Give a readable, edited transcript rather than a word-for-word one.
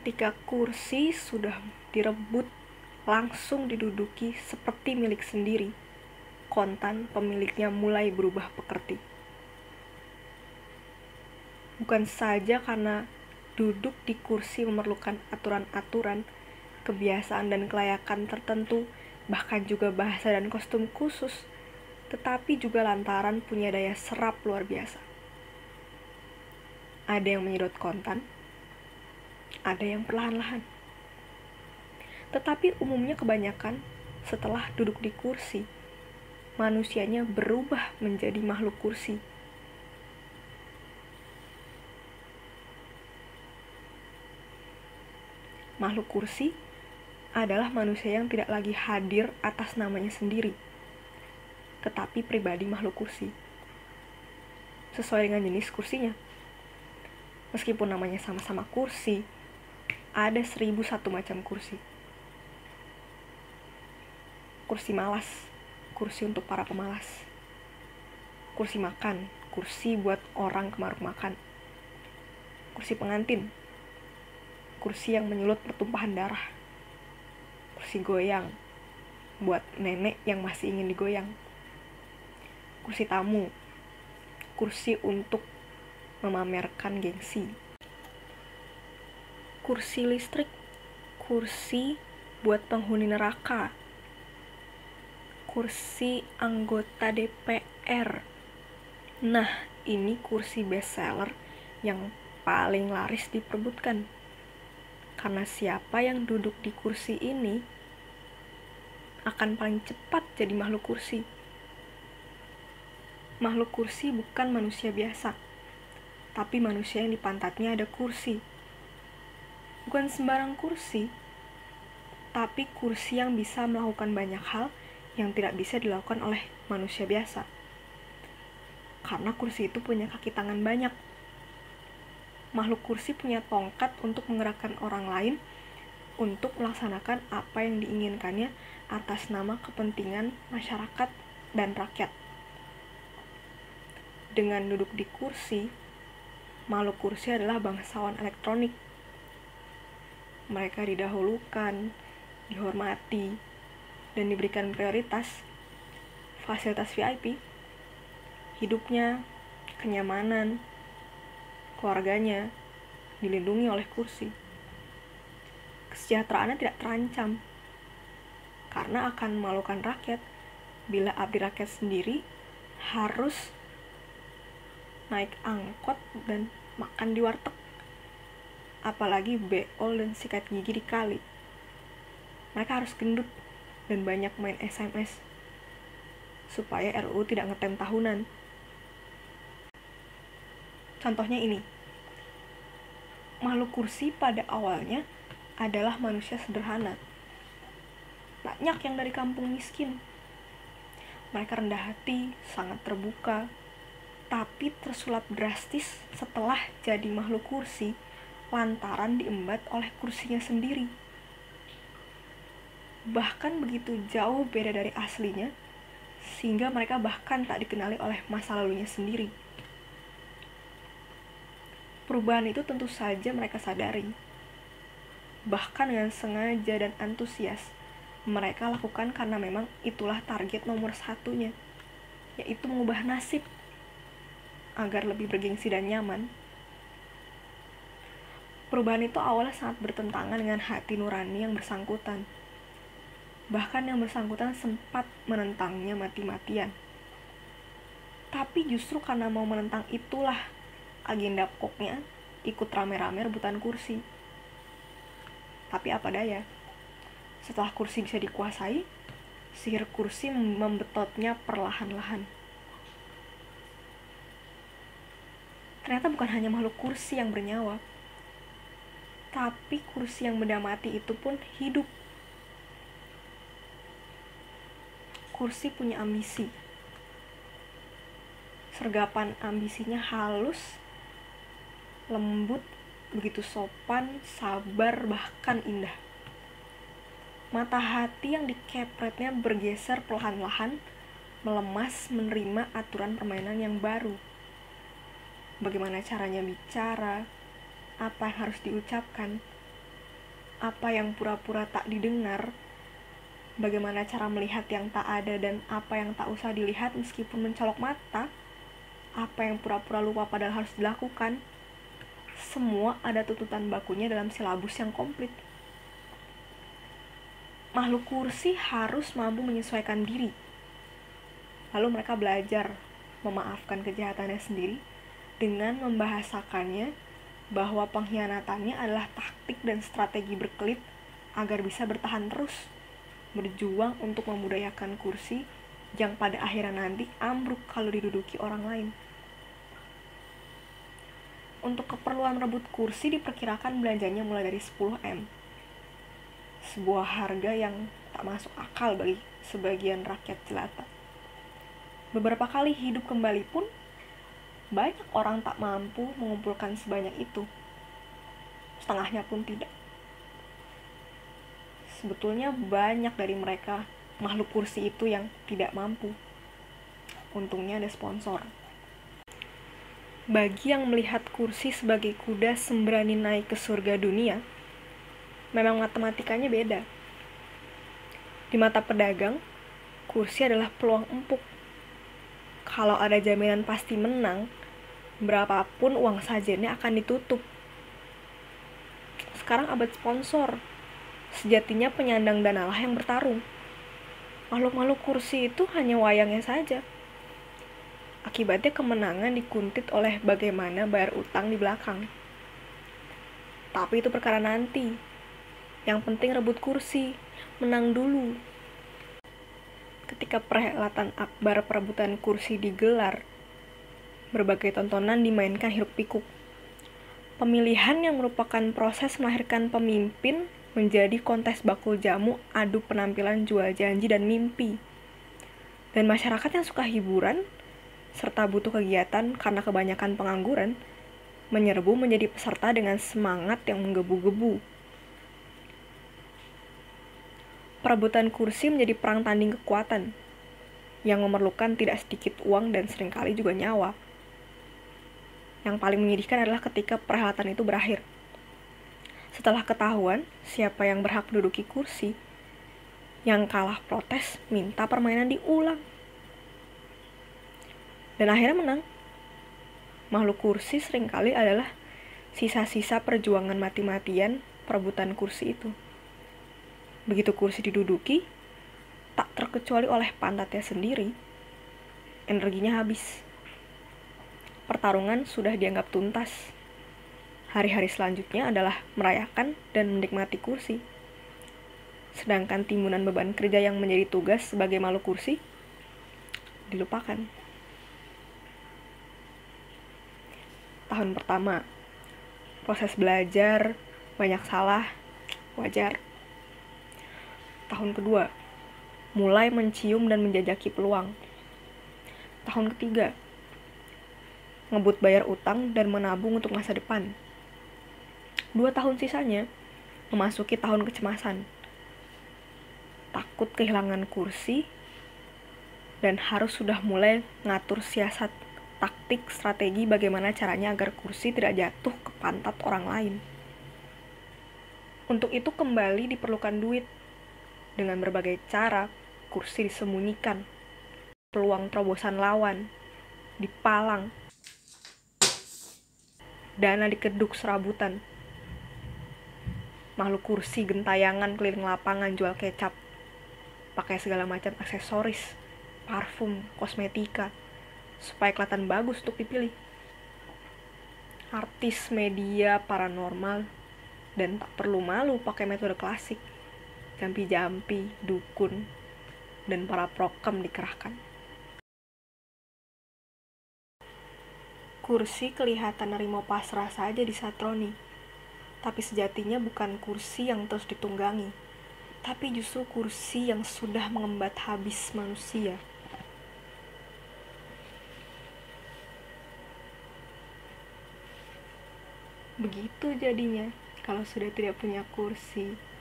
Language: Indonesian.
Ketika kursi sudah direbut, langsung diduduki seperti milik sendiri, kontan pemiliknya mulai berubah pekerti. Bukan saja karena duduk di kursi memerlukan aturan-aturan, kebiasaan dan kelayakan tertentu, bahkan juga bahasa dan kostum khusus, tetapi juga lantaran punya daya serap luar biasa. Ada yang menyedot kontan, ada yang perlahan-lahan. Tetapi umumnya kebanyakan setelah duduk di kursi, manusianya berubah menjadi makhluk kursi. Makhluk kursi adalah manusia yang tidak lagi hadir atas namanya sendiri, tetapi pribadi makhluk kursi. Sesuai dengan jenis kursinya. Meskipun namanya sama-sama kursi, ada 1001 macam kursi. Kursi malas, kursi untuk para pemalas. Kursi makan, kursi buat orang kemaruk makan. Kursi pengantin, kursi yang menyulut pertumpahan darah. Kursi goyang, buat nenek yang masih ingin digoyang. Kursi tamu, kursi untuk memamerkan gengsi. Kursi listrik, kursi buat penghuni neraka. Kursi anggota DPR. Nah, ini kursi bestseller yang paling laris diperebutkan. Karena siapa yang duduk di kursi ini akan paling cepat jadi makhluk kursi. Makhluk kursi bukan manusia biasa, tapi manusia yang di pantatnya ada kursi. Bukan sembarang kursi, tapi kursi yang bisa melakukan banyak hal yang tidak bisa dilakukan oleh manusia biasa. Karena kursi itu punya kaki tangan banyak. Makhluk kursi punya tongkat untuk menggerakkan orang lain untuk melaksanakan apa yang diinginkannya atas nama kepentingan masyarakat dan rakyat. Dengan duduk di kursi, makhluk kursi adalah bangsawan elektronik. Mereka didahulukan, dihormati, dan diberikan prioritas, fasilitas VIP, hidupnya, kenyamanan, keluarganya, dilindungi oleh kursi. Kesejahteraannya tidak terancam, karena akan memalukan rakyat bila abdi rakyat sendiri harus naik angkot dan makan di warteg, apalagi beol dan sikat gigi di kali. Mereka harus gendut dan banyak main SMS supaya RUU tidak ngetem tahunan. Contohnya ini, makhluk kursi pada awalnya adalah manusia sederhana. Banyak yang dari kampung miskin. Mereka rendah hati, sangat terbuka, tapi tersulap drastis setelah jadi makhluk kursi lantaran diembat oleh kursinya sendiri. Bahkan begitu jauh beda dari aslinya, sehingga mereka bahkan tak dikenali oleh masa lalunya sendiri. Perubahan itu tentu saja mereka sadari. Bahkan dengan sengaja dan antusias, mereka lakukan karena memang itulah target nomor satunya, yaitu mengubah nasib agar lebih bergengsi dan nyaman. Perubahan itu awalnya sangat bertentangan dengan hati nurani yang bersangkutan. Bahkan yang bersangkutan sempat menentangnya mati-matian. Tapi justru karena mau menentang itulah agenda pokoknya ikut rame-rame rebutan kursi. Tapi apa daya, setelah kursi bisa dikuasai, sihir kursi membetotnya perlahan-lahan. Ternyata bukan hanya makhluk kursi yang bernyawa, tapi kursi yang benda mati itu pun hidup. Kursi punya ambisi. Sergapan ambisinya halus, lembut, begitu sopan, sabar, bahkan indah. Mata hati yang dikepretnya bergeser perlahan-lahan, melemas menerima aturan permainan yang baru. Bagaimana caranya bicara, apa yang harus diucapkan, apa yang pura-pura tak didengar, bagaimana cara melihat yang tak ada dan apa yang tak usah dilihat meskipun mencolok mata, apa yang pura-pura lupa padahal harus dilakukan, semua ada tuntutan bakunya dalam silabus yang komplit. Makhluk kursi harus mampu menyesuaikan diri. Lalu mereka belajar memaafkan kejahatannya sendiri dengan membahasakannya bahwa pengkhianatannya adalah taktik dan strategi berkelit agar bisa bertahan terus, berjuang untuk membudayakan kursi yang pada akhirnya nanti ambruk kalau diduduki orang lain. Untuk keperluan rebut kursi diperkirakan belanjanya mulai dari 10M. Sebuah harga yang tak masuk akal bagi sebagian rakyat jelata. Beberapa kali hidup kembali pun banyak orang tak mampu mengumpulkan sebanyak itu. Setengahnya pun tidak. Sebetulnya banyak dari mereka makhluk kursi itu yang tidak mampu. Untungnya ada sponsor. Bagi yang melihat kursi sebagai kuda sembrani naik ke surga dunia, memang matematikanya beda. Di mata pedagang, kursi adalah peluang empuk. Kalau ada jaminan pasti menang, berapapun uang sajennya akan ditutup. Sekarang abad sponsor, sejatinya penyandang danalah yang bertarung. Makhluk-makhluk kursi itu hanya wayangnya saja. Akibatnya kemenangan dikuntit oleh bagaimana bayar utang di belakang. Tapi itu perkara nanti. Yang penting rebut kursi, menang dulu. Ketika perhelatan akbar perebutan kursi digelar, berbagai tontonan dimainkan hiruk-pikuk. Pemilihan yang merupakan proses melahirkan pemimpin menjadi kontes bakul jamu adu penampilan jual janji dan mimpi. Dan masyarakat yang suka hiburan, serta butuh kegiatan karena kebanyakan pengangguran, menyerbu menjadi peserta dengan semangat yang menggebu-gebu. Perebutan kursi menjadi perang tanding kekuatan, yang memerlukan tidak sedikit uang dan seringkali juga nyawa. Yang paling menyedihkan adalah ketika perhelatan itu berakhir. Setelah ketahuan siapa yang berhak menduduki kursi, yang kalah protes minta permainan diulang. Dan akhirnya menang. Makhluk kursi seringkali adalah sisa-sisa perjuangan mati-matian perebutan kursi itu. Begitu kursi diduduki, tak terkecuali oleh pantatnya sendiri, energinya habis. Pertarungan sudah dianggap tuntas. Hari-hari selanjutnya adalah merayakan dan menikmati kursi. Sedangkan timbunan beban kerja yang menjadi tugas sebagai makhluk kursi dilupakan. Tahun pertama, proses belajar, banyak salah, wajar. Tahun kedua, mulai mencium dan menjajaki peluang. Tahun ketiga, ngebut bayar utang dan menabung untuk masa depan. 2 tahun sisanya, memasuki tahun kecemasan. Takut kehilangan kursi, dan harus sudah mulai ngatur siasat, taktik, strategi bagaimana caranya agar kursi tidak jatuh ke pantat orang lain. Untuk itu kembali diperlukan duit. Dengan berbagai cara, kursi disembunyikan. Peluang terobosan lawan dipalang. Dana dikeduk serabutan. Makhluk kursi gentayangan keliling lapangan jual kecap. Pakai segala macam aksesoris, parfum, kosmetika, supaya kelihatan bagus untuk dipilih. Artis media paranormal dan tak perlu malu pakai metode klasik. Jampi-jampi, dukun, dan para prokem dikerahkan. Kursi kelihatan nerimo pasrah saja di Satroni, tapi sejatinya bukan kursi yang terus ditunggangi, tapi justru kursi yang sudah mengembat habis manusia. Begitu jadinya kalau sudah tidak punya kursi.